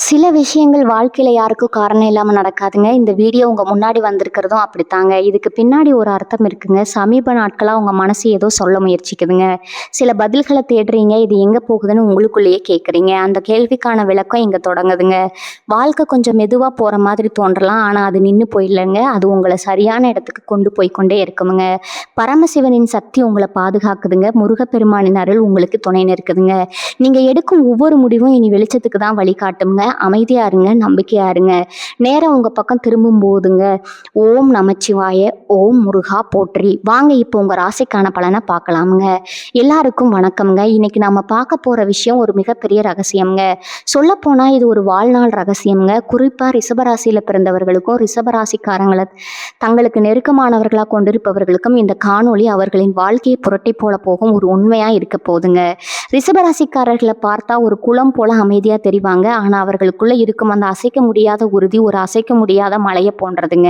சில விஷயங்கள் வாழ்க்கையில யாருக்கும் காரணம் இல்லாம நடக்காதுங்க. இந்த வீடியோ உங்க முன்னாடி வந்திருக்கிறதும் அப்படித்தாங்க. இதுக்கு பின்னாடி ஒரு அர்த்தம் இருக்குங்க. சமீப நாட்களா உங்க மனசு ஏதோ சொல்ல முயற்சிக்குதுங்க. சில பதில்கள தேடுறீங்க. இது எங்க போகுதுன்னு உங்களுக்குள்ளேயே கேட்குறீங்க. அந்த கேள்விக்கான விளக்கம் இங்க தொடங்குதுங்க. வாழ்க்கை கொஞ்சம் மெதுவா போற மாதிரி தோன்றலாம். ஆனா அது நின்னு போயிடலங்க. அது உங்கள சரியான இடத்துக்கு கொண்டு போய் கொண்டே இருக்குமுங்க. பரமசிவனின் சக்தி உங்கள பாதுகாக்குதுங்க. முருகப்பெருமானின் அருள் உங்களுக்கு துணை நிற்குதுங்க. நீங்க எடுக்கும் ஒவ்வொரு முடிவும் இனி வெளிச்சத்துக்கு தான் வழிகாட்டுங்க. அமைதியா இருங்க, நம்பிக்கையா இருங்க. நேரம் உங்க பக்கம் திரும்பும் போதுங்க, ஓம் நமச்சிவாய, ஓம் முருகா போற்றி. வாங்க இப்போ உங்க ராசிக்கான பலனை பார்க்கலாமுங்க. எல்லாருக்கும் வணக்கம்ங்க. இன்னைக்கு நாம பார்க்க போற விஷயம் ஒரு மிகப்பெரிய ரகசியம்ங்க. சொல்லப்போனா இது ஒரு வாழ்நாள் ரகசியம்ங்க. குறிப்பா ரிஷபராசியில பிறந்தவர்களுக்கும் ரிஷபராசிக்காரங்களை தங்களுக்கு நெருக்கமானவர்களா கொண்டிருப்பவர்களுக்கும் இந்த காணொளி அவர்களின் வாழ்க்கையை புரட்டி போல போகும் ஒரு உண்மையா இருக்க போதுங்க. ரிஷபராசிக்காரர்களை பார்த்தா ஒரு குளம் போல அமைதியா தெரிவாங்க. ஆனா அவர்களுக்குள்ள இருக்கும் அந்த அசைக்க முடியாத உறுதி ஒரு அசைக்க முடியாத மலையை போன்றதுங்க.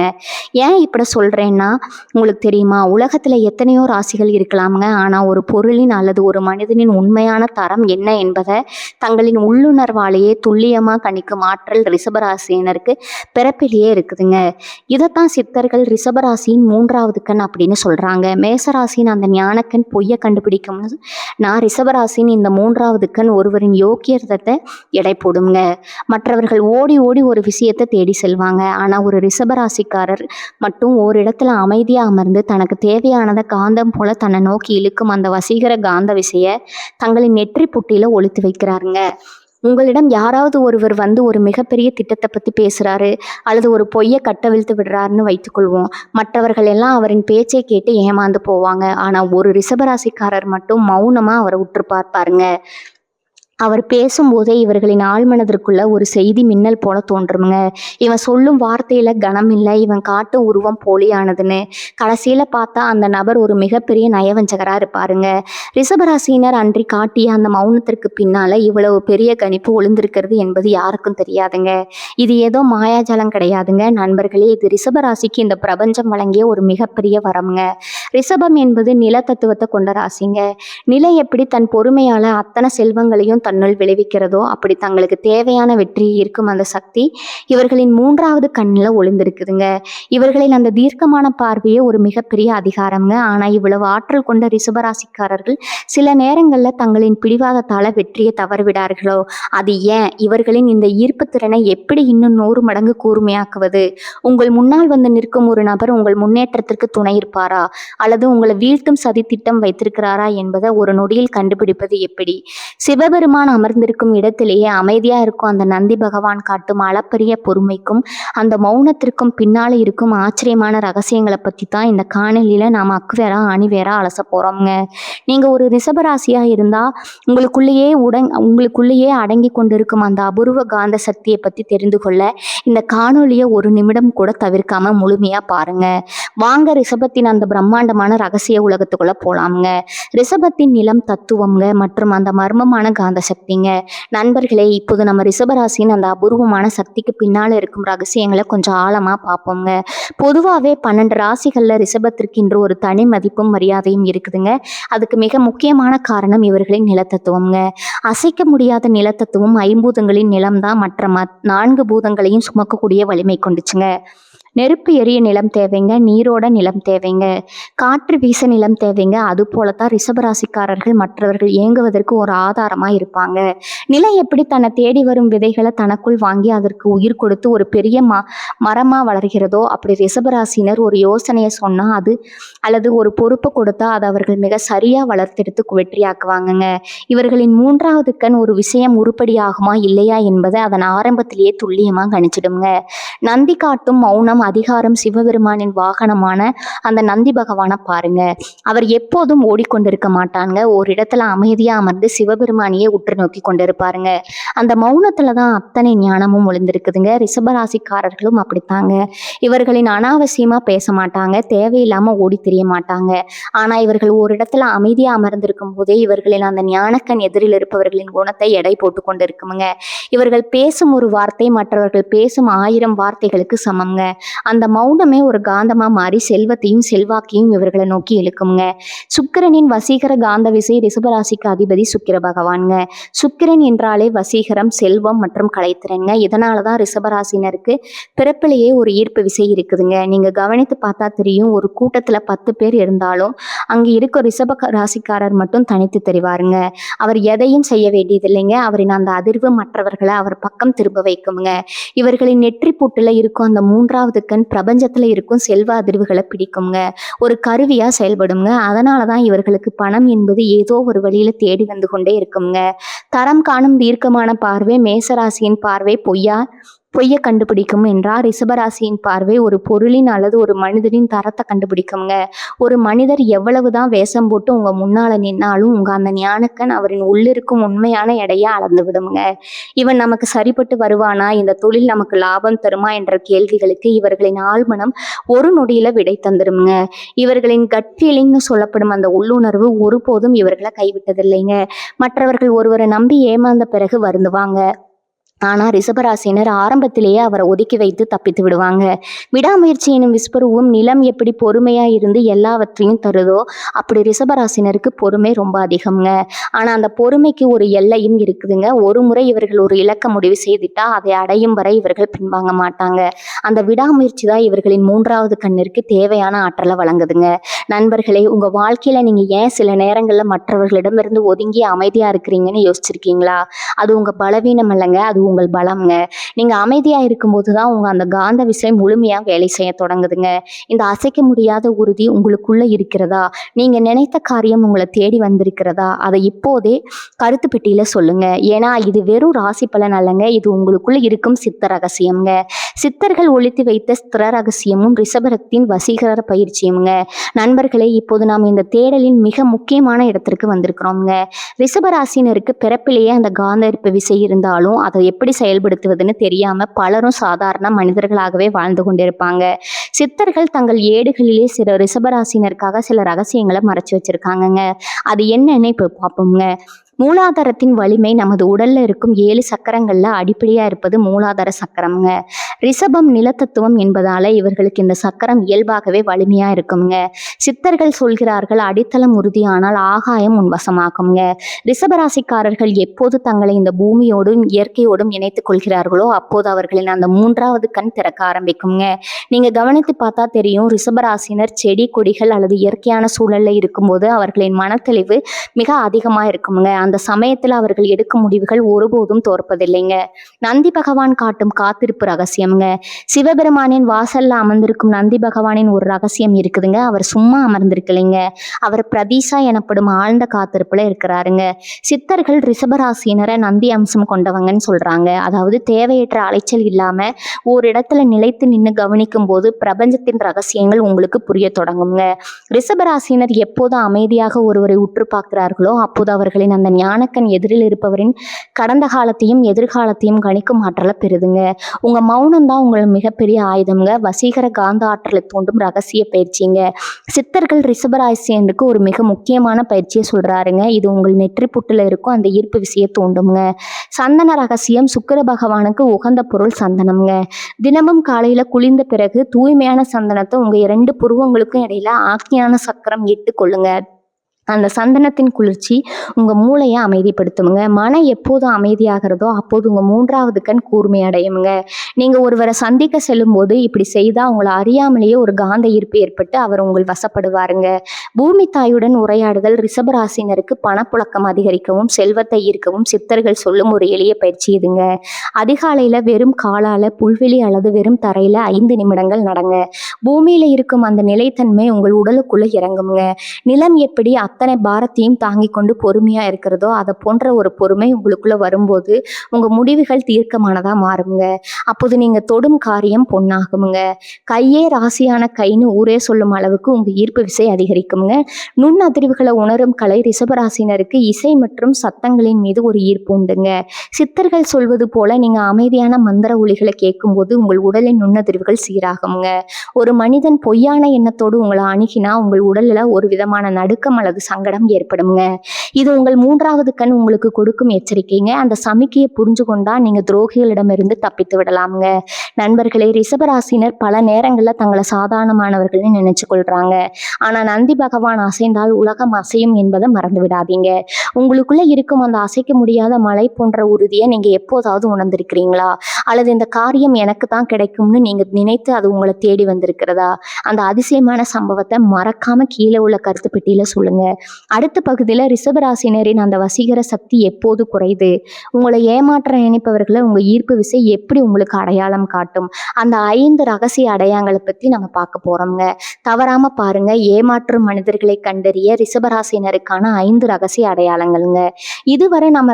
ஏன் இப்படி சொல்றேன்னா, உங்களுக்கு தெரியுமா, உலகத்துல எத்தனையோ ராசிகள் இருக்கலாமுங்க. ஆனா ஒரு பொருளின் அல்லது ஒரு மனிதனின் உண்மையான தரம் என்ன என்பதை தங்களின் உள்ளுணர்வாலேயே துல்லியமா கணிக்கும் ஆற்றல் ரிஷபராசியினருக்கு பிறப்பிலேயே இருக்குதுங்க. இதைத்தான் சித்தர்கள் ரிஷபராசியின் மூன்றாவது கண் அப்படின்னு சொல்றாங்க. மேசராசியின் அந்த ஞானக்கண் பொய்ய கண்டுபிடிக்கும்னு நான் ரிஷபராசியின் இந்த மூன்றாவது கண் ஒருவரின் யோக்கியத்தை எடை போடுங்க. மற்றவர்கள் ஓடி ஓடி ஒரு விஷயத்தை தேடி செல்வாங்க. ஆனா ஒரு ரிஷபராசிக்காரர் மட்டும் ஓரிடத்துல அமைதியா அமர்ந்து தனக்கு தேவையானதை காந்தம் போல தன்னை நோக்கி இழுக்கும் அந்த வசீகர காந்த விசைய தங்களின் நெற்றி புட்டியில ஒளித்து வைக்கிறாருங்க. உங்களிடம் யாராவது ஒருவர் வந்து ஒரு மிகப்பெரிய திட்டத்தை பற்றி பேசுகிறாரு அல்லது ஒரு பொய்யை கட்டவிழ்த்து விடுறாருன்னு வைத்துக்கொள்வோம். மற்றவர்கள் எல்லாம் அவரின் பேச்சை கேட்டு ஏமாந்து போவாங்க. ஆனால் ஒரு ரிஷபராசிக்காரர் மட்டும் மௌனமாக அவரை உற்று பார்ப்பாருங்க. அவர் பேசும்போதே இவர்களின் ஆழ்மனதிற்குள்ள ஒரு செய்தி மின்னல் போல தோன்றுமுங்க. இவன் சொல்லும் வார்த்தையில கனம் இல்லை, இவன் காட்டும் உருவம் போலியானதுன்னு. கடைசியில பார்த்தா அந்த நபர் ஒரு மிகப்பெரிய நயவஞ்சகரா இருப்பாருங்க. ரிஷபராசியினர் அன்றி காட்டிய அந்த மௌனத்திற்கு பின்னால இவ்வளவு பெரிய கணிப்பு ஒளிந்திருக்கிறது என்பது யாருக்கும் தெரியாதுங்க. இது ஏதோ மாயாஜாலம் கிடையாதுங்க நண்பர்களே. இது ரிஷபராசிக்கு இந்த பிரபஞ்சம் வழங்கிய ஒரு மிகப்பெரிய வரம்ங்க. ரிஷபம் என்பது நில தத்துவத்தை கொண்ட ராசிங்க. நிலை எப்படி தன் பொறுமையால அத்தனை செல்வங்களையும் தன்னுள் விளைவிக்கிறதோ அப்படி தங்களுக்கு தேவையான வெற்றி இருக்கும் அந்த சக்தி இவர்களின் மூன்றாவது கண்ணில் ஒளிந்திருக்குதுங்க. இவர்களின் அந்த தீர்க்கமான பார்வையே ஒரு மிகப்பெரிய அதிகாரம்ங்க. ஆனா இவ்வளவு ஆற்றல் கொண்ட ரிஷபராசிக்காரர்கள் சில நேரங்கள்ல தங்களின் பிடிவாதத்தால வெற்றியை தவறிவிடார்களோ? அது ஏன்? இவர்களின் இந்த ஈர்ப்பு திறனை எப்படி இன்னும் 100 மடங்கு கூர்மையாக்குவது? உங்கள் முன்னால் வந்து நிற்கும் ஒரு நபர் உங்கள் முன்னேற்றத்திற்கு துணை இருப்பாரா அல்லது உங்களை வீழ்த்தும் சதி திட்டம் வைத்திருக்கிறாரா என்பதை ஒரு நொடியில் கண்டுபிடிப்பது எப்படி? சிவபெருமான் அமர்ந்திருக்கும் இடத்திலேயே அமைதியா இருக்கும் அந்த நந்தி பகவான் காட்டும் அளப்பரிய பொறுமைக்கும் அந்த மௌனத்திற்கும் பின்னால இருக்கும் ஆச்சரியமான ரகசியங்களை பத்தி தான் இந்த காணொலியில நாம அக்குவேரா அணிவேரா அலச போறோம்ங்க. நீங்க ஒரு ரிஷபராசியா இருந்தா உங்களுக்குள்ளேயே அடங்கி கொண்டிருக்கும் அந்த அபூர்வ காந்த சக்தியை பத்தி தெரிந்து கொள்ள இந்த காணொலியை ஒரு நிமிடம் கூட தவிர்க்காம முழுமையா பாருங்க. வாங்க ரிஷபத்தின் அந்த பிரம்மாண்டமான ரகசிய உலகத்துக்குள்ள போலாம்ங்க. ரிஷபத்தின் நிலம் தத்துவம்ங்க மற்றும் அந்த மர்மமான காந்த சக்திங்க. நண்பர்களே, இப்போது நம்ம ரிஷபராசியின் அந்த அபூர்வமான சக்திக்கு பின்னால இருக்கும் ரகசியங்களை கொஞ்சம் ஆழமா பார்ப்போங்க. பொதுவாகவே 12 ராசிகள்ல ரிஷபத்திற்கு இன்று ஒரு தனி மதிப்பும் மரியாதையும் இருக்குதுங்க. அதுக்கு மிக முக்கியமான காரணம் இவர்களின் நிலத்தத்துவம்ங்க. அசைக்க முடியாத நிலத்தத்துவம் ஐம்பூதங்களின் நிலம்தான் மற்ற 4 பூதங்களையும் சுமக்கக்கூடிய வலிமை கொண்டுச்சுங்க. நெருப்பு எரிய நிலம் தேவைங்க, நீரோட நிலம் தேவைங்க, காற்று வீச நிலம் தேவைங்க. அது போலத்தான் ரிஷபராசிக்காரர்கள் மற்றவர்கள் இயங்குவதற்கு ஒரு ஆதாரமா இருப்பாங்க. நிலை எப்படி தன்னை தேடி வரும் விதைகளை தனக்குள் வாங்கி அதற்கு உயிர் கொடுத்து ஒரு பெரிய மரமா வளர்கிறதோ அப்படி ரிஷபராசினர் ஒரு யோசனையை சொன்னா அது அல்லது ஒரு பொறுப்பை கொடுத்தா அதை அவர்கள் மிக சரியா வளர்த்தெடுத்து வெற்றியாக்குவாங்கங்க. இவர்களின் மூன்றாவது கண் ஒரு விஷயம் உருப்படியாகுமா இல்லையா என்பதை அதன் ஆரம்பத்திலேயே துல்லியமா கணிச்சிடுங்க. நந்தி காட்டும் மௌனம் அதிகாரம். சிவபெருமானின் வாகனமான அந்த நந்தி பகவானை பாருங்க. அவர் எப்போதும் ஓடிக்கொண்டிருக்க மாட்டாங்க. ஒரு இடத்துல அமைதியா அமர்ந்து சிவபெருமானியே உற்று நோக்கி கொண்டிருப்பாருங்க. அந்த மௌனத்துலதான் அத்தனை ஞானமும் ஒளிந்திருக்குதுங்க. ரிஷபராசிக்காரர்களும் அப்படித்தாங்க. இவர்களின் அனாவசியமா பேச மாட்டாங்க, தேவையில்லாம ஓடி தெரிய மாட்டாங்க. ஆனா இவர்கள் ஒரு இடத்துல அமைதியா அமர்ந்திருக்கும் போதே இவர்களின் அந்த ஞானக்கண் எதிரில் இருப்பவர்களின் குணத்தை எடை போட்டு கொண்டிருக்குமுங்க. இவர்கள் பேசும் ஒரு வார்த்தை மற்றவர்கள் பேசும் 1000 வார்த்தைகளுக்கு சமம்ங்க. அந்த மௌனமே ஒரு காந்தமா மாறி செல்வத்தையும் செல்வாக்கையும் இவர்களை நோக்கி இழுக்குங்க. சுக்கிரனின் வசீகர காந்த விசை ரிஷபராசிக்கு அதிபதி சுக்கிர பகவான்ங்க. சுக்கிரன் என்றாலே வசீகரம், செல்வம் மற்றும் கலைத்திறன்ங்க. இதனாலதான் ரிஷபராசினருக்கு பிறப்பிலேயே ஒரு ஈர்ப்பு விசை இருக்குதுங்க. நீங்க கவனித்து பார்த்தா தெரியும், ஒரு கூட்டத்துல 10 பேர் இருந்தாலும் அங்க இருக்க ரிஷப ராசிக்காரர் மட்டும் தனித்து தெரிவாருங்க. அவர் எதையும் செய்ய வேண்டியதில்லைங்க. அவரின் அந்த அதிர்வு மற்றவர்களை அவர் பக்கம் திரும்ப வைக்குங்க. இவர்களின் நெற்றி பூட்டுல இருக்கும் அந்த 3வது கண் பிரபஞ்சத்துல இருக்கும் செல்வ அதிர்வுகளை பிடிக்குங்க. ஒரு கருவியா செயல்படுங்க. அதனாலதான் இவர்களுக்கு பணம் என்பது ஏதோ ஒரு வழியில தேடி வந்து கொண்டே இருக்குங்க. தரம் காணும் தீர்க்கமான பார்வை மேசராசியின் பார்வை பொய்ய கண்டுபிடிக்கும் என்றால் ரிஷபராசியின் பார்வை ஒரு பொருளின் அல்லது ஒரு மனிதனின் தரத்தை கண்டுபிடிக்குங்க. ஒரு மனிதர் எவ்வளவுதான் வேஷம் போட்டு உங்க முன்னால நின்னாலும் உங்க அந்த ஞானக்கண் அவரின் உள்ளிருக்கும் உண்மையான எடையை அளந்து விடுங்க. இவன் நமக்கு சரிப்பட்டு வருவானா, இந்த தொழில் நமக்கு லாபம் தருமா என்ற கேள்விகளுக்கு இவர்களின் ஆழ்மனம் ஒரு நொடியில விடை தந்துருங்க. இவர்களின் கட் ஃபீலிங்னு சொல்லப்படும் அந்த உள்ளுணர்வு ஒருபோதும் இவர்களை கைவிட்டதில்லைங்க. மற்றவர்கள் ஒருவரை நம்பி ஏமாந்த பிறகு வருந்துவாங்க. ஆனா ரிஷபராசினர் ஆரம்பத்திலேயே அவரை ஒதுக்கி வைத்து தப்பித்து விடுவாங்க. விடாமுயற்சி எனும் விஸ்வரூபம் நிலம் எப்படி பொறுமையா இருந்து எல்லாவற்றையும் தருதோ அப்படி ரிஷபராசினருக்கு பொறுமை ரொம்ப அதிகம்ங்க. ஆனா அந்த பொறுமைக்கு ஒரு எல்லையும் இருக்குதுங்க. ஒரு முறை இவர்கள் ஒரு இலக்க முடிவு செய்துட்டா அதை அடையும் வரை இவர்கள் பின்வாங்க மாட்டாங்க. அந்த விடாமுயற்சி தான் இவர்களின் 3வது கண்ணிற்கு தேவையான ஆற்றலை வழங்குதுங்க. நண்பர்களே, உங்க வாழ்க்கையில நீங்க ஏன் சில நேரங்கள்ல மற்றவர்களிடமிருந்து ஒதுங்கி அமைதியா இருக்கிறீங்கன்னு யோசிச்சிருக்கீங்களா? அது உங்க பலவீனம் இல்லைங்க, அது உங்கள் பலம்ங்க. நீங்க அமைதியா இருக்கும்போது தான் உங்க அந்த காந்த விசை முழுமையா வேலை செய்ய தொடங்குதுங்க. இந்த அசைக்க முடியாத உறுதி உங்களுக்குள்ள இருக்கிறதா? நீங்க நினைத்த காரியம் உங்களை தேடி வந்திருக்கிறதா? அதை இப்போதே கருத்து பெட்டியில சொல்லுங்க. ஏன்னா இது வெறும் ராசி பலன் அல்லங்க, இது உங்களுக்குள்ள இருக்கும் சித்த ரகசியம்ங்க. சித்தர்கள் ஒழித்து வைத்த ஸ்திர ரகசியமும் ரிஷபரத்தின் வசீகர பயிற்சியும்ங்க. நண்பர்களே, இப்போது நாம் இந்த தேடலின் மிக முக்கியமான இடத்திற்கு வந்திருக்கிறோம்ங்க. ரிஷபராசினருக்கு பிறப்பிலேயே அந்த காந்த ஈர்ப்பு விசை இருந்தாலும் அதை எப்படி செயல்படுத்துவதுன்னு தெரியாம பலரும் சாதாரண மனிதர்களாகவே வாழ்ந்து கொண்டிருப்பாங்க. சித்தர்கள் தங்கள் ஏடுகளிலே சில ரிஷபராசினருக்காக சில ரகசியங்களை மறைச்சு வச்சிருக்காங்கங்க. அது என்னன்னு இப்ப பார்ப்போம்ங்க. மூலாதாரத்தின் வலிமை நமது உடல்ல இருக்கும் 7 சக்கரங்கள்ல அடிப்படையா இருப்பது மூலாதார சக்கரம்ங்க. ரிஷபம் நிலத்தத்துவம் என்பதால இவர்களுக்கு இந்த சக்கரம் இயல்பாகவே வலிமையா இருக்குங்க. சித்தர்கள் சொல்கிறார்கள், அடித்தளம் உறுதியானால் ஆகாயம் உன்வசமாகுங்க. ரிஷபராசிக்காரர்கள் எப்போது தங்களை இந்த பூமியோடும் இயற்கையோடும் இணைத்துக் கொள்கிறார்களோ அப்போது அவர்களின் அந்த 3வது கண் திறக்க ஆரம்பிக்குங்க. நீங்க கவனித்து பார்த்தா தெரியும், ரிஷபராசினர் செடி கொடிகள் அல்லது இயற்கையான சூழல்ல இருக்கும்போது அவர்களின் மனத்தெளிவு மிக அதிகமா இருக்குங்க. அந்த சமயத்துல அவர்கள் எடுக்கும் முடிவுகள் ஒருபோதும் தோற்பதில்லைங்க. நந்தி பகவான் காட்டும் காத்திருப்பு ரகசியம்ங்க. சிவபெருமானின் வாசல்ல அமர்ந்திருக்கும் நந்தி பகவானின் ஒரு ரகசியம் இருக்குதுங்க. அவர் சும்மா அமர்ந்திருக்கலைங்க, அவர் பிரதீசா எனப்படும் ஆழ்ந்த காத்திருப்புல இருக்கிறாருங்க. சித்தர்கள் ரிஷபராசினரை நந்தி அம்சம் கொண்டவங்கன்னு சொல்றாங்க. அதாவது தேவையற்ற அலைச்சல் இல்லாம ஒரு இடத்துல நிலைத்து நின்று கவனிக்கும் போது பிரபஞ்சத்தின் ரகசியங்கள் உங்களுக்கு புரிய தொடங்குங்க. ரிஷபராசினர் எப்போது அமைதியாக ஒருவரை உற்று பார்க்கிறார்களோ அப்போது அவர்களின் அந்த ஞானக்கண் எதிரில் இருப்பவரின் கடந்த காலத்தையும் எதிர்காலத்தையும் கணிக்கும் ஆற்றலை பெறுதுங்க. உங்க மௌனம் தான் உங்கள் மிகப்பெரிய ஆயுதம்ங்க. வசீகர காந்த ஆற்றலை தூண்டும் ரகசிய பயிற்சிங்க. சித்தர்கள் ரிஷபராசினுக்கு ஒரு மிக முக்கியமான பயிற்சியை சொல்றாருங்க. இது உங்கள் நெற்றி புட்டுல இருக்கும் அந்த ஈர்ப்பு விசையை தூண்டுங்க. சந்தன ரகசியம். சுக்கிர பகவானுக்கு உகந்த பொருள் சந்தனம்ங்க. தினமும் காலையில குளிர்ந்த பிறகு தூய்மையான சந்தனத்தை உங்க 2 புருவங்களுக்கும் இடையில ஆக்ஞான சக்கரம் இட்டு கொள்ளுங்க. அந்த சந்தனத்தின் குளிர்ச்சி உங்க மூளையை அமைதிப்படுத்துங்க. மனம் எப்போதும் அமைதியாகிறதோ அப்போது உங்க 3வது கண் கூர்மை அடையுங்க. நீங்க ஒருவரை சந்திக்க செல்லும் போது இப்படி செய்தா உங்களை அறியாமலேயே ஒரு காந்த ஈர்ப்பு ஏற்பட்டு அவர் உங்கள் வசப்படுவாருங்க. பூமி தாயுடன் உரையாடுதல். ரிஷபராசினருக்கு பணப்புழக்கம் அதிகரிக்கவும் செல்வத்தை ஈர்க்கவும் சித்தர்கள் சொல்லும் ஒரு எளிய பயிற்சி இதுங்க. அதிகாலையில வெறும் காலால புல்வெளி அல்லது வெறும் தரையில 5 நிமிடங்கள் நடங்க. பூமியில இருக்கும் அந்த நிலைத்தன்மை உங்கள் உடலுக்குள்ள இறங்குங்க. நிலம் எப்படி அத்தனை பாரத்தையும் தாங்கி கொண்டு பொறுமையா இருக்கிறதோ அதை போன்ற ஒரு பொறுமை உங்களுக்குள்ள வரும்போது உங்க முடிவுகள் தீர்க்கமானதா மாறுங்க. அப்போது நீங்க தொடும் காரியம் பொன்னாகுங்க. கையே ராசியான கைன்னு ஊரே சொல்லும் அளவுக்கு உங்க ஈர்ப்பு விசை அதிகரிக்குங்க. நுண் அதிர்வுகளை உணரும் கலை ரிஷபராசினருக்கு இசை மற்றும் சத்தங்களின் மீது ஒரு ஈர்ப்பு உண்டுங்க. சித்தர்கள் சொல்வது போல நீங்க அமைதியான மந்திர ஒலிகளை கேட்கும்போது உங்கள் உடலின் நுண்ணதிர்வுகள் சீராகுங்க. ஒரு மனிதன் பொய்யான எண்ணத்தோடு உங்களை அணுகினா உங்கள் உடல்ல ஒரு விதமான நடுக்கம் அல்லது சங்கடம் ஏற்படுங்க. இது உங்கள் 3வது கண் உங்களுக்கு கொடுக்கும் எச்சரிக்கைங்க. அந்த சமிக்கையை புரிஞ்சு கொண்டா நீங்க துரோகிகளிடமிருந்து தப்பித்து விடலாமுங்க. நண்பர்களே, ரிஷபராசினர் பல நேரங்கள்ல தங்களை சாதாரணமானவர்கள்னு நினைச்சு கொள்றாங்க. ஆனா நந்தி பகவான் அசைந்தால் உலகம் அசையும் என்பதை மறந்து விடாதீங்க. உங்களுக்குள்ள இருக்கும் அந்த அசைக்க முடியாத மலை போன்ற உறுதியை நீங்க எப்போதாவது உணர்ந்திருக்கிறீங்களா? அல்லது இந்த காரியம் எனக்கு தான் கிடைக்கும்னு நீங்க நினைத்து அது உங்களை தேடி வந்திருக்கிறதா? அந்த அதிசயமான சம்பவத்தை மறக்காம கீழே உள்ள கருத்து பெட்டியில சொல்லுங்க. அடுத்த பகுதியில ரிஷபராசினரின் அந்த வசீகர சக்தி எப்போது குறையுது, உங்களை ஏமாற்ற நினைப்பவர்களை உங்க ஈர்ப்பு விசை எப்படி உங்களுக்கு அடையாளம் காட்டும், அந்த 5 ரகசிய அடையாளங்களை பத்தி நம்ம பார்க்க போறோம்ங்க. தவறாம பாருங்க. ஏமாற்றும் மனிதர்களை கண்டறிய ரிஷபராசினருக்கான 5 ரகசிய அடையாளங்கள்ங்க. இதுவரை நம்ம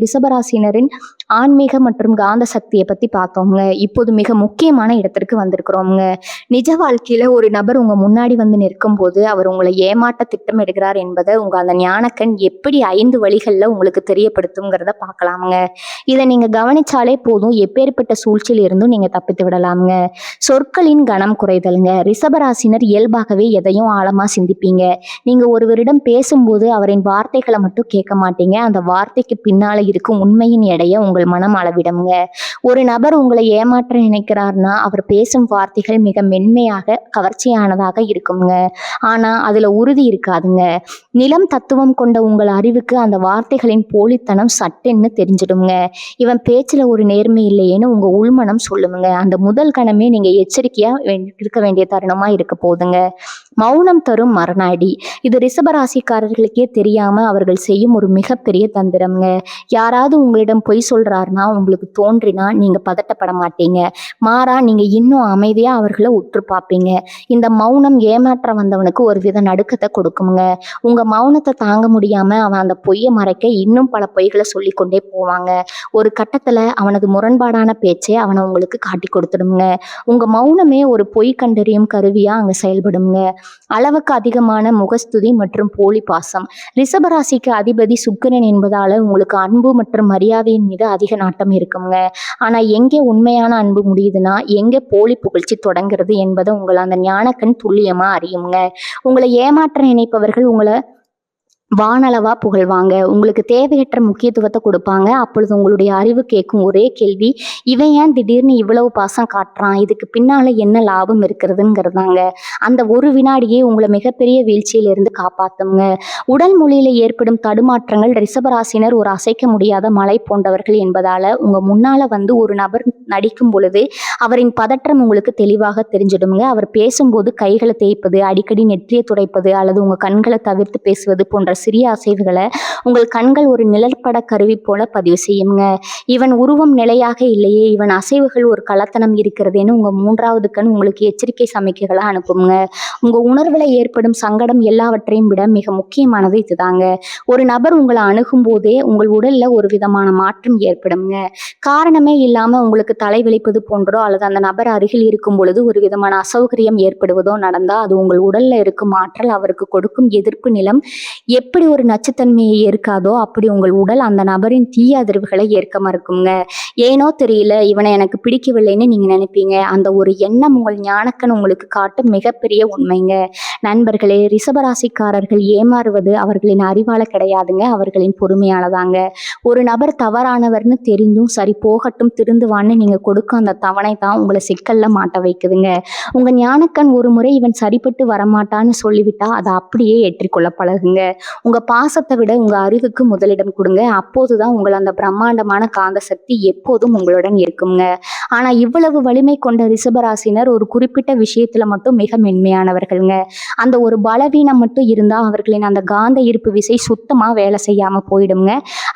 ரிஷபராசினரின் ஆன்மீக மற்றும் காந்த சக்தியை பத்தி பார்த்தோம்ங்க. இப்போது மிக முக்கியமான இடத்திற்கு வந்திருக்கிறோம்ங்க. நிஜ வாழ்க்கையில ஒரு நபர் உங்க முன்னாடி வந்து நிற்கும் போது அவர் உங்களை ஏமாற்ற திட்டமிடுகிறார் என்பதை உங்க அந்த ஞானக்கண் எப்படி 5 வழிகள்ல உங்களுக்கு தெரியப்படுத்துங்கிறத பார்க்கலாமுங்க. இதை நீங்க கவனிச்சாலே போதும், எப்பேற்பட்ட சூழ்ச்சியில் இருந்தும் நீங்க தப்பித்து விடலாமுங்க. சொற்களின் கனம் குறைதல்ங்க. ரிஷபராசினர் இயல்பாகவே எதையும் ஆழமா சிந்திப்பீங்க. நீங்க ஒருவரிடம் பேசும்போது அவரின் வார்த்தைகளை மட்டும் கேட்க மாட்டீங்க, அந்த வார்த்தைக்கு பின்னால இருக்கும் உண்மையின் எடையை உங்கள் மனம் அளவிடுங்க. ஒரு நபர் உங்களை ஏமாற்ற நினைக்கிறார்னா அவர் பேசும் வார்த்தைகள் மிக மென்மையாக கவர்ச்சியானதாக இருக்குங்க. ஆனா அதுல உறுதி இருக்காதுங்க. நிலம் தத்துவம் கொண்ட உங்கள் அறிவுக்கு அந்த வார்த்தைகளின் போலித்தனம் சட்டென்னு தெரிஞ்சிடுங்க. இவன் பேச்சுல ஒரு நேர்மை இல்லையேன்னு உங்க உள்மனம் சொல்லுங்க. அந்த முதல் கணமே நீங்க எச்சரிக்கையா இருக்க வேண்டிய தருணமா இருக்க போதுங்க. மௌனம் தரும் மரணாடி. இது ரிஷபராசிக்காரர்களுக்கே தெரியாம அவர்கள் செய்யும் ஒரு மிகப்பெரிய தந்திரம்ங்க. யாராவது உங்களிடம் பொய் சொல்றாருன்னா உங்களுக்கு தோன்றினா நீங்க பதட்டப்பட மாட்டீங்க. மாறா நீங்க இன்னும் அமைதியா அவர்களை உற்று பார்ப்பீங்க. இந்த மௌனம் ஏமாற்ற வந்தவனுக்கு ஒரு வித நடுக்கத்தை கொடுக்குங்க. உங்க மௌனத்தை தாங்க முடியாம அவன் அந்த பொய்யை மறைக்க இன்னும் பல பொய்களை சொல்லி கொண்டே போவாங்க. ஒரு கட்டத்துல அவனது முரண்பாடான பேச்சை அவனை உங்களுக்கு காட்டி கொடுத்துடுங்க. உங்க மௌனமே ஒரு பொய் கண்டறியும் கருவியா அங்க செயல்படுங்க. அளவுக்கு அதிகமான முகஸ்துதி மற்றும் போலி பாசம். ரிஷபராசிக்கு அதிபதி சுக்கிரன் என்பதால உங்களுக்கு அன்பு மற்றும் மரியாதையின் மீது அதிக நாட்டம் இருக்குங்க. ஆனா எங்கே உண்மையான அன்பு முடியுதுன்னா எங்கே போலி புகழ்ச்சி தொடங்குறது என்பதை உங்களை அந்த ஞானக்கண் துல்லியமா அறியுங்க. உங்களை ஏமாற்ற நினைப்பவர்கள் உங்களை வானளவா புகழ்வாங்க. உங்களுக்கு தேவையற்ற முக்கியத்துவத்தை கொடுப்பாங்க. அப்பொழுது உங்களுடைய அறிவு கேட்கும் ஒரே கேள்வி, இவன் ஏன் திடீர்னு இவ்வளவு பாசம் காட்டுறான், இதுக்கு பின்னால என்ன லாபம் இருக்கிறதுங்கிறதாங்க. அந்த ஒரு வினாடியே உங்களை மிகப்பெரிய வீழ்ச்சியிலிருந்து காப்பாத்துங்க. உடல் மொழியில ஏற்படும் தடுமாற்றங்கள். ரிஷபராசினர் ஒரு அசைக்க முடியாத மலை போன்றவர்கள் என்பதால உங்க முன்னால வந்து ஒரு நபர் நடிக்கும் பொழுது அவரின் பதற்றம் உங்களுக்கு தெளிவாக தெரிஞ்சிடுங்க. அவர் பேசும்போது கைகளை தேய்ப்பது, அடிக்கடி நெற்றியை துடைப்பது அல்லது உங்க கண்களை தவிர்த்து பேசுவது போன்ற சிறிய அசைவுகளை உங்கள் கண்கள் ஒரு நிழற்பட கருவி போல பதிவு செய்யுங்க. இவன் உருவம் நிலையாக இல்லையே, இவன் அசைவுகள் ஒரு கள்ளத்தனம் இருக்கிறதுன்னு உங்க 3வது கண் உங்களுக்கு எச்சரிக்கை சமிக்கைகளை அனுப்புங்க. உங்க உணர்வுல ஏற்படும் சங்கடம் எல்லாவற்றையும் விட மிக முக்கியமானது இதுதாங்க. ஒரு நபர் உங்களை அணுகும் போதே உங்கள் உடல்ல ஒரு விதமான மாற்றம் ஏற்படுங்க. காரணமே இல்லாம உங்களுக்கு தலைவலிப்பது போன்றோ அல்லது அந்த நபர் அருகில் இருக்கும் பொழுது ஒரு விதமான அசௌகரியம் ஏற்படுவதோ நடந்தா அது உங்கள் உடல்ல இருக்கும் ஆற்றல் அவருக்கு கொடுக்கும் எதிர்ப்பு நிலம் எப்படி ஒரு நச்சுத்தன்மையை ஏற்காதோ அப்படி உங்கள் உடல் அந்த நபரின் தீய அதிர்வுகளை ஏற்க மறுக்குங்க. ஏனோ தெரியல, இவனை எனக்கு பிடிக்கவில்லைன்னு நீங்க நினைப்பீங்க. அந்த ஒரு எண்ணம் உங்கள் ஞானக்கண் உங்களுக்கு காட்டும் மிகப்பெரிய உண்மைங்க. நண்பர்களே, ரிஷபராசிக்காரர்கள் ஏமாறுவது அவர்களின் அறிவால கிடையாதுங்க, அவர்களின் பொறுமையானதாங்க. ஒரு நபர் தவறானவர்னு தெரிந்தும் சரி போகட்டும் திருந்துவான்னு நீங்க கொடுக்க அந்த தவணை தான் உங்களை சிக்கல்ல மாட்ட வைக்குதுங்க. உங்க ஞானக்கண் ஒரு முறை இவன் சரிப்பட்டு வரமாட்டான்னு சொல்லிவிட்டா அதை அப்படியே ஏற்றிக்கொள்ள பழகுங்க. உங்க பாசத்தை விட உங்க அறிவுக்கு முதலிடம் கொடுங்க. அப்போதுதான் உங்கள் அந்த பிரம்மாண்டமான காந்த சக்தி எப்போதும் உங்களுடன் இருக்குங்க. ஆனா இவ்வளவு வலிமை கொண்ட ரிஷபராசினர் ஒரு குறிப்பிட்ட விஷயத்துல மட்டும் மிக மென்மையானவர்கள்ங்க. அந்த ஒரு பலவீனம் மட்டும் இருந்தா அவர்களின் அந்த காந்த ஈர்ப்பு விசை சுத்தமா வேலை செய்யாம போயிடுங்க.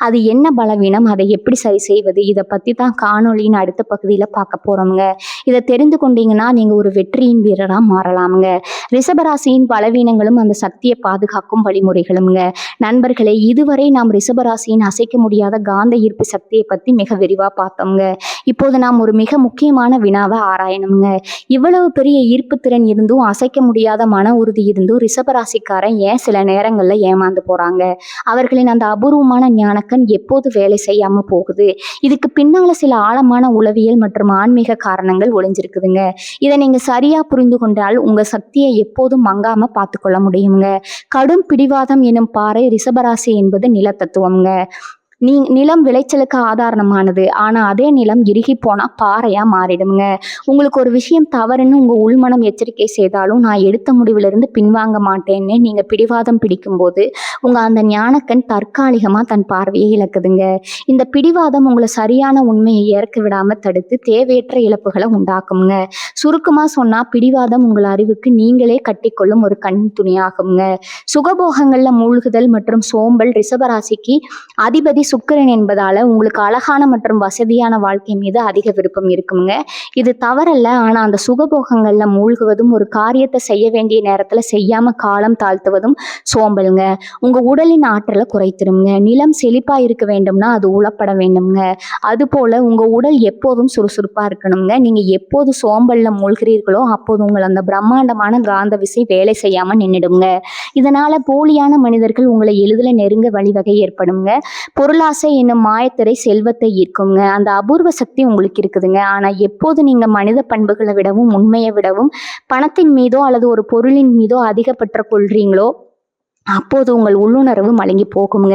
அது என்ன பலவீனம், அதை எப்படி சரி செய்வது, இதை பத்தி தான் காணொலியின் அடுத்த பகுதியில பார்க்க போறோம்ங்க. இதை தெரிந்து கொண்டீங்கன்னா நீங்க ஒரு வெற்றியின் வீரரா மாறலாமுங்க. ரிஷபராசியின் பலவீனங்களும் அந்த சக்தியை பாதுகாக்கும் வழிமுறைகளும்ங்க. நண்பர்களே, இதுவரை நாம் ரிஷபராசியின் அசைக்க முடியாத காந்த ஈர்ப்பு சக்தியை பத்தி மிக விரிவா பார்த்தோம்ங்க. இப்போது நாம் ஒரு மிக முக்கியமான வினாவை ஆராயணுங்க. இவ்வளவு பெரிய ஈர்ப்பு திறன் இருந்தும் அசைக்க முடியாத மன உறுதி இருந்தும் ரிஷபராசிக்காரன் ஏன் சில நேரங்கள்ல ஏமாந்து போறாங்க? அவர்களின் அந்த அபூர்வமான ஞானக்கண் எப்போது வேலை செய்யாம போகுது? இதுக்கு பின்னால சில ஆழமான உளவியல் மற்றும் ஆன்மீக காரணங்கள் ஒளிஞ்சிருக்குதுங்க. இதை நீங்க சரியா புரிந்து கொண்டால் உங்க சக்தியை எப்போதும் மங்காம பார்த்துக்கொள்ள முடியுங்க. கடும் பிடிவாதம் எனும் பாறை ரிஷபராசி என்பது நிலத்தத்துவம்ங்க. நிலம் விளைச்சலுக்கு ஆதாரமானது. ஆனா அதே நிலம் இறுகி போனா பாறையா மாறிடுங்க. உங்களுக்கு ஒரு விஷயம் தவறுன்னு உங்க உள்மனம் எச்சரிக்கை செய்தாலும் நான் எடுத்த முடிவிலிருந்து பின்வாங்க மாட்டேன்னு நீங்க பிடிவாதம் பிடிக்கும்போது உங்க அந்த ஞானக்கண் தற்காலிகமா தன் பார்வையை இழக்குதுங்க. இந்த பிடிவாதம் உங்களை சரியான உண்மையை ஏற்க விடாம தடுத்து தேவையற்ற இழப்புகளை உண்டாக்குங்க. சுருக்கமா சொன்னா பிடிவாதம் உங்கள் அறிவுக்கு நீங்களே கட்டிக்கொள்ளும் ஒரு கண் துணியாகுங்க. சுகபோகங்கள்ல மூழ்குதல் மற்றும் சோம்பல் ரிஷபராசிக்கு அதிபதி சுக்கிரன் என்பதால உங்களுக்கு அழகான மற்றும் வசதியான வாழ்க்கை மீது அதிக விருப்பம் இருக்குங்க. இது தவறல்ல. ஆனா அந்த சுகபோகங்கள்ல மூழ்குவதும் ஒரு காரியத்தை செய்ய வேண்டிய நேரத்துல செய்யாம காலம் தாழ்த்துவதும் சோம்பலுங்க. உங்க உடலின் ஆற்றலை குறைத்திருங்க. நிலம் செழிப்பா இருக்க வேண்டும்னா அது உழப்பட வேண்டும்ங்க. அது போல உங்க உடல் எப்போதும் சுறுசுறுப்பா இருக்கணுங்க. நீங்க எப்போது சோம்பல்ல மூழ்கிறீர்களோ அப்போது உங்கள் அந்த பிரம்மாண்டமான காந்த விசை வேலை செய்யாம நின்றுடுங்க. இதனால போலியான மனிதர்கள் உங்களை எளிதில் நெருங்க வழிவகை ஏற்படுங்க. பொருளாசை என்னும் மாயத்திரை செல்வத்தை ஈர்க்குங்க. அந்த அபூர்வ சக்தி உங்களுக்கு இருக்குதுங்க. ஆனா எப்போது நீங்க மனித பண்புகளை விடவும் உண்மையை விடவும் பணத்தின் மீதோ அல்லது ஒரு பொருளின் மீதோ அதிக பற்ற கொள்றீங்களோ அப்போது உங்கள் உள்ளுணர்வு மழுங்கி போகுங்க.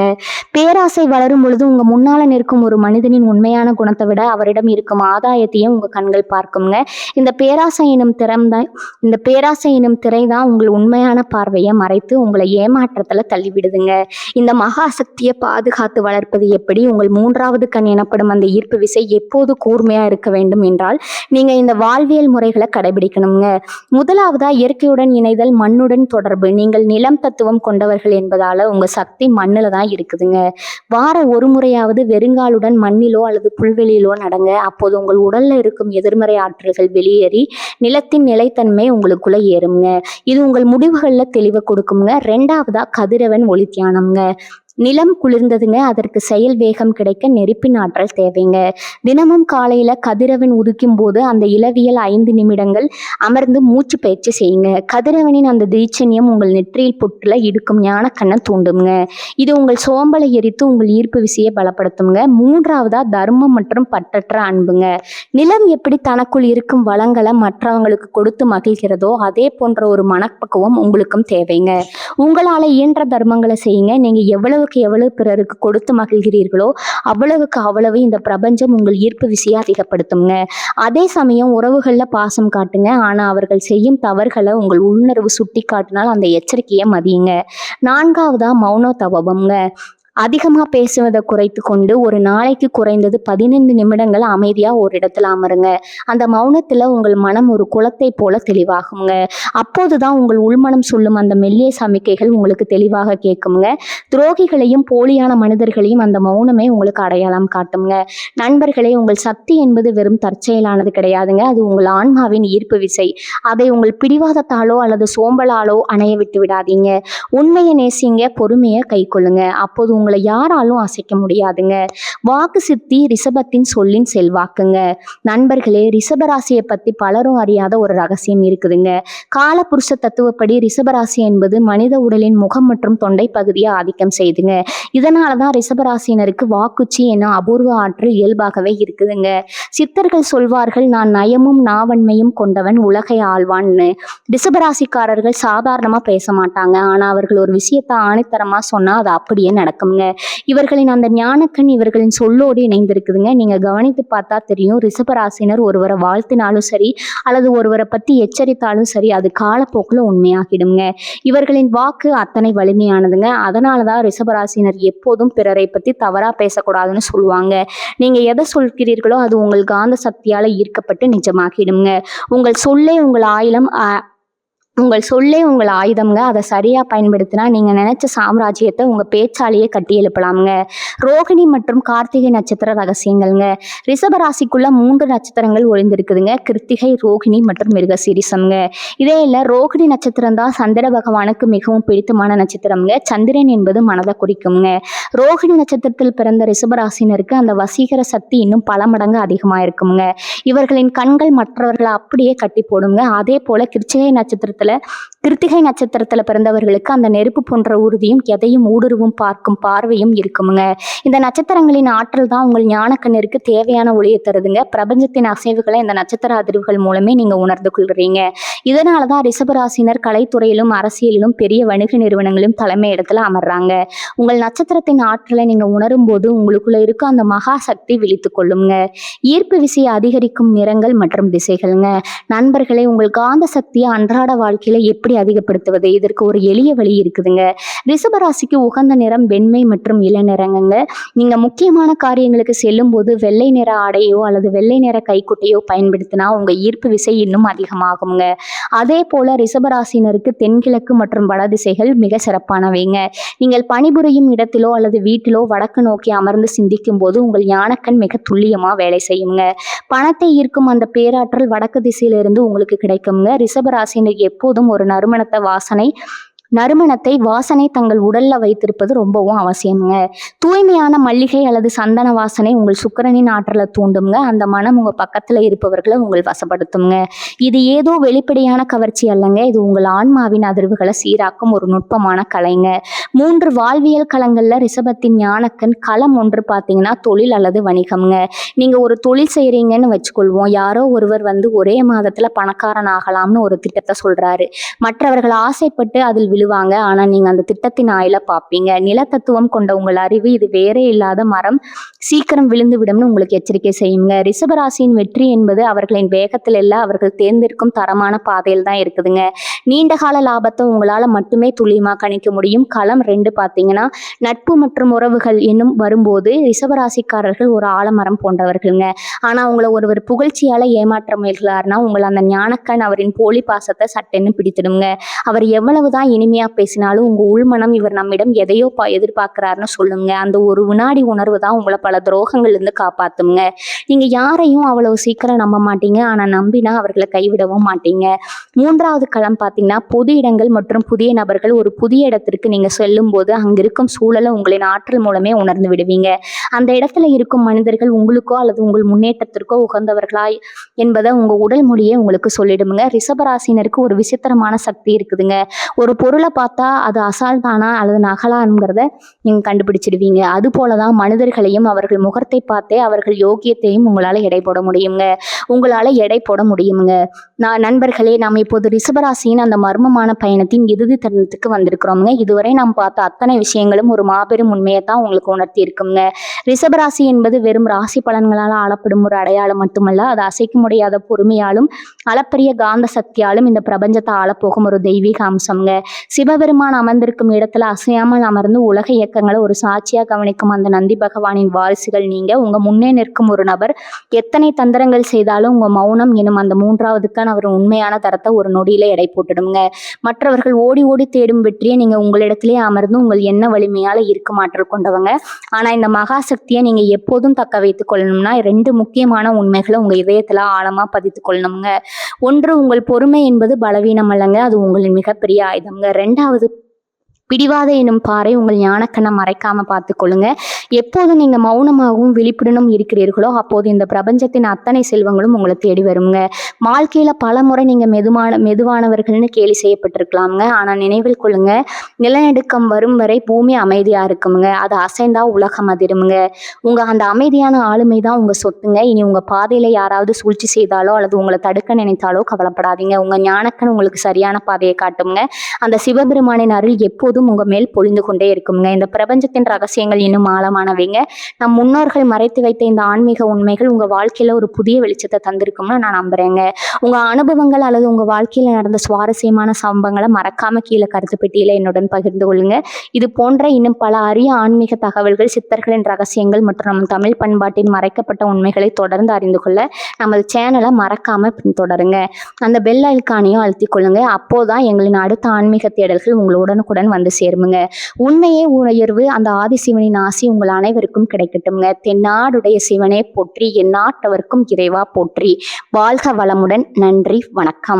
பேராசை வளரும் பொழுது உங்க முன்னால நிற்கும் ஒரு மனிதனின் உண்மையான குணத்தை விட அவரிடம் இருக்கும் ஆதாயத்தையும் உங்க கண்கள் பார்க்குங்க. இந்த பேராசை எனும் திரைதான் உங்கள் உண்மையான பார்வையை மறைத்து உங்களை ஏமாற்றத்துல தள்ளிவிடுதுங்க. இந்த மகா சக்தியை பாதுகாத்து வளர்ப்பது எப்படி? உங்கள் மூன்றாவது கண் எனப்படும் அந்த ஈர்ப்பு விசை எப்போது கூர்மையா இருக்க வேண்டும் என்றால் நீங்க இந்த வாழ்வியல் முறைகளை கடைபிடிக்கணுங்க. முதலாவதா இயற்கையுடன் இணைதல், மண்ணுடன் தொடர்பு. நீங்கள் நிலம் தத்துவம் கொண்டவர்கள் என்பதால உங்க சக்தி மண்ணுல தான் இருக்குதுங்க. வார ஒரு முறையாவது வெறுங்காலுடன் மண்ணிலோ அல்லது புல்வெளியிலோ நடங்க. அப்போது உங்கள் உடல்ல இருக்கும் எதிர்மறை ஆற்றல்கள் வெளியேறி நிலத்தின் நிலைத்தன்மை உங்களுக்குள்ள ஏறுங்க. இது உங்கள் முடிவுகள்ல தெளிவை கொடுக்குங்க. ரெண்டாவதா கதிரவன் ஒளி தியானம்ங்க. நிலம் குளிர்ந்ததுங்க. அதற்கு செயல் வேகம் கிடைக்க நெருப்பின் ஆற்றல் தேவைங்க. தினமும் காலையில கதிரவன் உதிக்கும் போது அந்த இளவியல் 5 நிமிடங்கள் அமர்ந்து மூச்சு பயிற்சி செய்யுங்க. கதிரவனின் அந்த தீட்சண்யம் உங்கள் நெற்றியில் புற்றுல இடுக்கும் ஞான கண்ணை தூண்டுங்க. இது உங்கள் சோம்பலை எரித்து உங்கள் ஈர்ப்பு விசையை பலப்படுத்துங்க. மூன்றாவதா தர்மம் மற்றும் பற்றற்ற அன்புங்க. நிலம் எப்படி தனக்குள் இருக்கும் வளங்களை மற்றவங்களுக்கு கொடுத்து மகிழ்கிறதோ அதே போன்ற ஒரு மனப்பக்குவம் உங்களுக்கும் தேவைங்க. உங்களால இயன்ற தர்மங்களை செய்யுங்க. நீங்க எவ்வளவு பிறருக்கு கொடுத்து மகிழ்கிறீர்களோ அவ்வளவு இந்த பிரபஞ்சம் உங்கள் ஈர்ப்பு விசையை அதிகப்படுத்துங்க. அதே சமயம் உறவுகள்ல பாசம் காட்டுங்க. ஆனா அவர்கள் செய்யும் தவறுகளை உங்கள் உள்ளுணர்வு சுட்டி காட்டினால் அந்த எச்சரிக்கையை மதியுங்க. நான்காவதா மௌன தவம்ங்க. அதிகமாக பேசுவதை குறைத்து கொண்டு ஒரு நாளைக்கு குறைந்தது 15 நிமிடங்கள் அமைதியாக ஒரு இடத்துல அமருங்க. அந்த மௌனத்தில் உங்கள் மனம் ஒரு குளத்தை போல தெளிவாகுங்க. அப்போது தான் உங்கள் உள்மனம் சொல்லும் அந்த மெல்லிய சமிக்கைகள் உங்களுக்கு தெளிவாக கேட்குங்க. துரோகிகளையும் போலியான மனிதர்களையும் அந்த மௌனமே உங்களுக்கு அடையாளம் காட்டுங்க. நண்பர்களே, உங்கள் சக்தி என்பது வெறும் தற்செயலானது கிடையாதுங்க. அது உங்கள் ஆன்மாவின் ஈர்ப்பு விசை. அதை உங்கள் பிடிவாதத்தாலோ அல்லது சோம்பலாலோ அணைய விட்டு விடாதீங்க. உண்மையை நேசிங்க, பொறுமையை கை கொள்ளுங்க. அப்போது உங்களை யாராலும் அசைக்க முடியாதுங்க. வாக்கு சித்தி ரிஷபத்தின் சொல்லின் செல்வாக்குங்க. நண்பர்களே, ரிஷபராசியை பத்தி பலரும் அறியாத ஒரு ரகசியம் இருக்குதுங்க. காலபுருஷ தத்துவப்படி ரிஷபராசி என்பது மனித உடலின் முகம் மற்றும் தொண்டை பகுதியை ஆதிக்கம் செய்துங்க. இதனாலதான் ரிஷபராசினருக்கு வாக்குச்சி என அபூர்வ ஆற்றல் இயல்பாகவே இருக்குதுங்க. சித்தர்கள் சொல்வார்கள், நான் நயமும் நாவன்மையும் கொண்டவன் உலகை ஆழ்வான்னு. ரிஷபராசிக்காரர்கள் சாதாரணமா பேச மாட்டாங்க. ஆனா அவர்கள் ஒரு விஷயத்தை ஆணித்தரமா சொன்னா அது அப்படியே நடக்கும். இவர்களின் அந்த ஞானக்கண் இவர்களின் சொல்லோடு இணைந்திருக்குதுங்க. நீங்க கவனித்து பார்த்தா தெரியும். ரிஷபராசினர் ஒருவரை வாழ்த்தினாலும் சரி அல்லது ஒருவரை பத்தி எச்சரித்தாலும் சரி அது காலப்போக்கில் உண்மையாகிடுங்க. இவர்களின் வாக்கு அத்தனை வலிமையானதுங்க. அதனாலதான் ரிஷபராசினர் எப்போதும் பிறரை பத்தி தவறா பேசக்கூடாதுன்னு சொல்லுவாங்க. நீங்க எதை சொல்கிறீர்களோ அது உங்கள் காந்த சக்தியால ஈர்க்கப்பட்டு நிஜமாகிடுங்க. உங்கள் சொல்லே உங்கள் உங்கள் சொல்லே உங்கள் ஆயுதம்ங்க. அதை சரியா பயன்படுத்தினா நீங்க நினைச்ச சாம்ராஜ்யத்தை உங்க பேச்சாலேயே கட்டி எழுப்பலாம்ங்க. ரோகிணி மற்றும் கார்த்திகை நட்சத்திர ரகசியங்கள்ங்க. ரிஷப ராசிக்குள்ள 3 நட்சத்திரங்கள் ஒளிந்திருக்குதுங்க. கிருத்திகை, ரோகிணி மற்றும் மிருகசீரிஷம்ங்க. இதே இல்ல ரோகிணி நட்சத்திரம் தான் சந்திர பகவானுக்கு மிகவும் பிடித்தமான நட்சத்திரம்ங்க. சந்திரன் என்பது மனதை குறிக்கும்ங்க. ரோகிணி நட்சத்திரத்தில் பிறந்த ரிஷபராசினருக்கு அந்த வசீகர சக்தி இன்னும் பல மடங்கு அதிகமா இருக்குங்க. இவர்களின் கண்கள் மற்றவர்களை அப்படியே கட்டி போடுங்க. அதே போல கிருத்திகை நட்சத்திரத்துல பிறந்தவர்களுக்கு அந்த நெருப்பு போன்ற உறுதியும் எதையும் ஊடுருவும் பார்க்கும் பார்வையும் இருக்குமுங்க. இந்த நட்சத்திரங்களின் ஆற்றல் தான் உங்கள் ஞானக்கண்ணிற்கு தேவையான ஒளியை தருதுங்க. பிரபஞ்சத்தின் அசைவுகளை இந்த நட்சத்திர அதிர்வுகள் மூலமே நீங்க உணர்ந்து கொள்றீங்க. இதனாலதான் ரிஷபராசினர் கலைத்துறையிலும் அரசியலிலும் பெரிய வணிக நிறுவனங்களிலும் தலைமை இடத்துல அமர்றாங்க. உங்கள் நட்சத்திரத்தின் ஆற்றலை நீங்க உணரும் போது உங்களுக்குள்ள இருக்க அந்த மகா சக்தி விழித்துக் கொள்ளுங்க. ஈர்ப்பு விசையை அதிகரிக்கும் நிறங்கள் மற்றும் திசைகள்ங்க. நண்பர்களே, உங்கள் காந்த சக்தியை அன்றாட வாழ்க்கையில எப்படி அதிகப்படுத்துவது? இதற்கு ஒரு எளிய வழி இருக்குதுங்க. ரிஷபராசிக்கு உகந்த நிறம் வெண்மை மற்றும் இளநிறங்க. நீங்க முக்கியமான காரியங்களுக்கு செல்லும் போது வெள்ளை நிற ஆடையோ அல்லது வெள்ளை நிற கைக்குட்டையோ பயன்படுத்தினா உங்க ஈர்ப்பு விசை இன்னும் அதிகமாகுங்க. அதே போல ரிஷபராசினருக்கு தென்கிழக்கு மற்றும் வட திசைகள் மிக சிறப்பானவைங்க. நீங்கள் பணிபுரியும் இடத்திலோ அல்லது வீட்டிலோ வடக்கு நோக்கி அமர்ந்து சிந்திக்கும் போது உங்கள் ஞானக்கண் மிக துல்லியமா வேலை செய்யுங்க. பணத்தை ஈர்க்கும் அந்த பேராற்றல் வடக்கு திசையிலிருந்து உங்களுக்கு கிடைக்குங்க. ரிஷபராசினர் எப்போதும் ஒரு நறுமணத்தை வாசனை தங்கள் உடல்ல வைத்திருப்பது ரொம்பவும் அவசியம்ங்க. தூய்மையான மல்லிகை அல்லது சந்தன வாசனை உங்கள் சுக்கிரனின் ஆற்றலை தூண்டுங்க. அந்த மனம் உங்க பக்கத்துல இருப்பவர்களை உங்கள் வசப்படுத்துங்க. இது ஏதோ வெளிப்படையான கவர்ச்சி அல்லங்க. இது உங்கள் ஆன்மாவின் அதிர்வுகளை சீராக்கும் ஒரு நுட்பமான கலைங்க. 3 வாழ்வியல் களங்கள்ல ரிஷபத்தின் ஞானக்கண். களம் 1 பார்த்தீங்கன்னா தொழில் அல்லது வணிகம்ங்க. நீங்க ஒரு தொழில் செய்றீங்கன்னு வச்சுக்கொள்வோம். யாரோ ஒருவர் ஒரே மாதத்துல பணக்காரன் ஆகலாம்னு ஒரு திட்டத்தை சொல்றாரு. மற்றவர்கள் ஆசைப்பட்டு அதில் விழுவாங்க. ஆனா நீங்க அந்த திட்டத்தின் ஆயில பார்ப்பீங்க. நிலத்தத்துவம் கொண்ட உங்கள் அறிவு இது வேறே இல்லாத மரம் சீக்கிரம் விழுந்து விடும்னு உங்களுக்கு எச்சரிக்கை செய்யுங்க. ரிஷபராசியின் வெற்றி என்பது அவர்களின் வேகத்தில் இல்ல, அவர்கள் தேர்ந்தெடுக்கும் தரமான பாதையில் தான் இருக்குதுங்க. நீண்டகால லாபத்தை உங்களால மட்டுமே துல்லியமா கணிக்க முடியும். களம் 2 பார்த்தீங்கன்னா நட்பு மற்றும் உறவுகள் என்னும் வரும்போது ரிஷபராசிக்காரர்கள் ஒரு ஆலமரம் போன்றவர்கள்ங்க. ஆனா உங்களை ஒருவர் புகழ்ச்சியால ஏமாற்ற முயல்கிறார்னா உங்களை அந்த ஞானக்கண் அவரின் போலி பாசத்தை சட்டென்னு பிடித்திடுங்க. அவர் எவ்வளவுதான் இனிமையா பேசினாலும் உங்க உள்மனம் இவர் நம்மிடம் எதையோ எதிர்பார்க்கிறாருன்னு சொல்லுங்க. அந்த ஒரு வினாடி உணர்வு தான் உங்களை பல துரோகங்கள்ல இருந்து காப்பாத்துங்க. நீங்க யாரையும் அவ்வளவு சீக்கிரம் நம்ப மாட்டீங்க. ஆனா நம்பினா அவர்களை கைவிடவும் மாட்டீங்க. 3வது களம் பார்த்தீங்கன்னா பொது இடங்கள் மற்றும் புதிய நபர்கள். ஒரு புதிய இடத்திற்கு நீங்க செல்லும் போது அங்கிருக்கும் சூழலை உங்களின் ஆற்றல் மூலமே உணர்ந்து விடுவீங்க. அந்த இடத்துல இருக்கும் மனிதர்கள் உங்களுக்கோ அல்லது உங்கள் முன்னேற்றத்திற்கோ உகந்தவர்களா என்பதை உங்க உடல் மொழியே உங்களுக்கு சொல்லிடுங்க. ரிஷபராசினருக்கு ஒரு விசித்திரமான சக்தி இருக்குதுங்க. ஒரு பொருளை பார்த்தா அது அசால்ட்டானா அல்லது நகலாங்கிறத நீங்க கண்டுபிடிச்சிடுவீங்க. அது போலதான் மனிதர்களையும் அவர்கள் முகத்தை பார்த்தே அவர்கள் யோகியத்தையும் உங்களால எடை போட முடியுங்க. நண்பர்களே, நாம் இப்போது ரிஷபராசியின் அந்த மர்மமான பயணத்தின் இறுதி தருணத்துக்கு வந்திருக்கிறோம்ங்க. இதுவரை நாம் பார்த்த அத்தனை விஷயங்களும் ஒரு மாபெரும் உண்மையைத்தான் உங்களுக்கு உணர்த்தி இருக்குங்க. ரிஷபராசி என்பது வெறும் ராசி பலன்களால் ஆளப்படும் ஒரு அடையாளம் மட்டுமல்ல, அது அசைக்க முடியாத பொறுமையாலும் அளப்பரிய காந்த சக்தியாலும் இந்த பிரபஞ்சத்தை ஆளப்போகும் ஒரு தெய்வீக அம்சம்ங்க. சிவபெருமான் அமர்ந்திருக்கும் இடத்துல அசையாமல் அமர்ந்து உலக இயக்கங்களை ஒரு சாட்சியா கவனிக்கும் அந்த நந்தி பகவானின் வாரிசுகள் நீங்க. உங்க முன்னே நிற்கும் ஒரு நபர் எத்தனை தந்திரங்கள் செய்தாலும் உங்க மௌனம் எனும் அந்த 3வது கண் அவர் உண்மையான தரத்தை ஒரு நொடியில எடை போட்டுடுங்க. மற்றவர்கள் ஓடி ஓடி தேடும் வெற்றியை நீங்க உங்களிடத்திலே அமர்ந்து உங்கள் எண்ண வலிமையால இருக்க மாற்றல் கொண்டவங்க. ஆனா இந்த மகா சக்தியை நீங்க எப்போதும் தக்க வைத்துக் கொள்ளணும்னா 2 முக்கியமான உண்மைகளை உங்க இதயத்துல ஆழமா பதித்துக் கொள்ளணுங்க. 1, உங்கள் பொறுமை என்பது பலவீனம் அல்லங்க, அது உங்களின் மிகப்பெரிய ஆயுதம்ங்க. 2வது, பிடிவாத எனும் பாறை உங்கள் ஞானக்கண்ணை மறைக்காம பார்த்துக்கொள்ளுங்க. எப்போது நீங்க மௌனமாகவும் விழிப்புடனும் இருக்கிறீர்களோ அப்போது இந்த பிரபஞ்சத்தின் அத்தனை செல்வங்களும் உங்களை தேடி வருங்க. வாழ்க்கையில பல முறை நீங்க மெதுவானவர்கள்னு கேலி செய்யப்பட்டிருக்கலாம்ங்க. ஆனா நினைவில் கொள்ளுங்க, நிலநடுக்கம் வரும் வரை பூமி அமைதியா இருக்குங்க. அது அசைந்தா உலகம் அதிருமுங்க. உங்க அந்த அமைதியான ஆளுமை தான் உங்க சொத்துங்க. இனி உங்க பாதையில யாராவது சூழ்ச்சி செய்தாலோ அல்லது உங்களை தடுக்க நினைத்தாலோ கவலைப்படாதீங்க. உங்க ஞானக்கண் உங்களுக்கு சரியான பாதையை காட்டுங்க. அந்த சிவபெருமானின் அருள் எப்போது எப்போதும் உங்க மேல் பொழிந்து கொண்டே இருக்குங்க. இந்த பிரபஞ்சத்தின் ரகசியங்கள் இன்னும் ஆழமானவைங்க. நம் முன்னோர்கள் மறைத்து வைத்த இந்த ஆன்மீக உண்மைகள் உங்க வாழ்க்கையில ஒரு புதிய வெளிச்சத்தை தந்திருக்கும்னு நான் நம்புறேங்க. உங்க அனுபவங்கள் அல்லது உங்க வாழ்க்கையில நடந்த சுவாரஸ்யமான சம்பவங்களை மறக்காம கீழே கருத்து பெட்டியில என்னுடன் பகிர்ந்து கொள்ளுங்க. இது போன்ற இன்னும் பல அரிய ஆன்மீக தகவல்கள், சித்தர்களின் ரகசியங்கள் மற்றும் நம் தமிழ் பண்பாட்டின் மறைக்கப்பட்ட உண்மைகளை தொடர்ந்து அறிந்து கொள்ள நமது சேனலை மறக்காம பின்தொடருங்க. அந்த பெல் ஐக்கானையும் அழுத்திக் கொள்ளுங்க. அப்போதான் எங்களின் அடுத்த ஆன்மீக தேடல்கள் உங்கள் உடனுக்குடன் வந்து சேருமுங்க. உண்மையே உயர்வு, அந்த ஆதிசிவனின் ஆசி உங்கள் அனைவருக்கும் கிடைக்கட்டும்ங்க. தென்னாடுடைய சிவனே போற்றி, எந்நாட்டவர்க்கும் இறைவா போற்றி. வாழ்க வளமுடன். நன்றி, வணக்கம்.